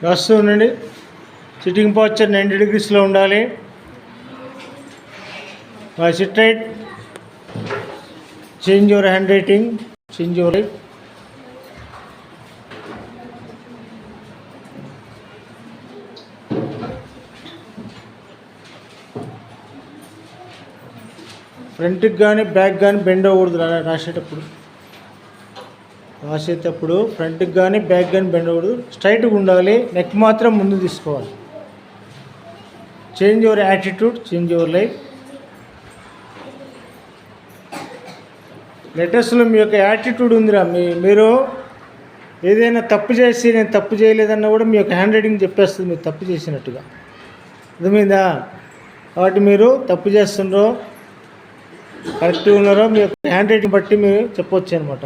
రాస్తూ ఉండండి. Sitting posture 90 degreesలో ఉండాలి. SIT right, change your hand writing, change your right. ఫ్రంట్కి కానీ బ్యాక్ కానీ బెండ్ అవ్వకూడదు. రాసేటప్పుడు ఫ్రంట్కి కానీ బ్యాక్ కానీ బెండ్ అవ్వకూడదు. స్ట్రైట్గా ఉండాలి. నెక్ మాత్రం ముందు తీసుకోవాలి. Change your attitude, change your life. లెటర్స్లో మీ యొక్క యాటిట్యూడ్ ఉందిరా. మీరు ఏదైనా తప్పు చేసి నేను తప్పు చేయలేదన్నా కూడా మీ యొక్క హ్యాండ్ రైటింగ్ చెప్పేస్తుంది మీరు తప్పు చేసినట్టుగా. అర్థమైందా? కాబట్టి మీరు తప్పు చేస్తున్నారో కరెక్ట్గా ఉన్నారో మీ యొక్క హ్యాండ్ రైటింగ్ బట్టి మీరు చెప్పవచ్చు అనమాట.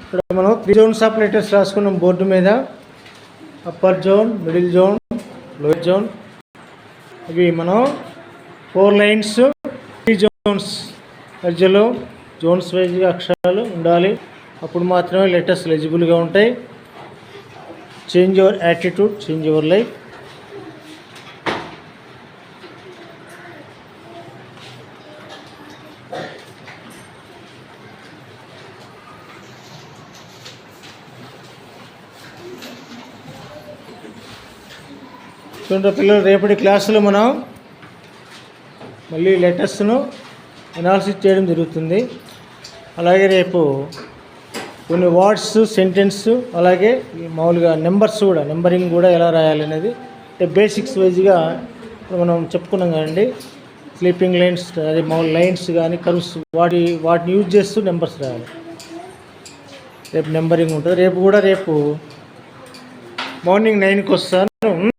ఇక్కడ మనం 3 zones ఆఫ్ లెటర్స్ రాసుకున్నాం బోర్డు మీద. Upper zone, middle zone, lower zone. ఇవి మనం 4 lines 3 zones మధ్యలో జోన్స్ వైజ్గా అక్షరాలు ఉండాలి. అప్పుడు మాత్రమే లెటర్స్ లెజిబుల్గా ఉంటాయి. Change your attitude, change your life. చూడండి పిల్లలు, రేపటి క్లాసులో మనం మళ్ళీ లెటర్స్ను అనాలిసిస్ చేయడం జరుగుతుంది. అలాగే రేపు కొన్ని వర్డ్స్, సెంటెన్స్, అలాగే మామూలుగా నెంబర్స్ కూడా, నెంబరింగ్ కూడా ఎలా రాయాలి అనేది అంటే బేసిక్స్ వైజ్గా మనం చెప్పుకున్నాం కదండి. స్లీపింగ్ లైన్స్, అదే మామూలు లైన్స్ కానీ కర్వ్స్, వాటిని యూజ్ చేస్తూ నెంబర్స్ రాయాలి. రేపు నెంబరింగ్ ఉంటుంది. రేపు మార్నింగ్ 9కి వస్తాను.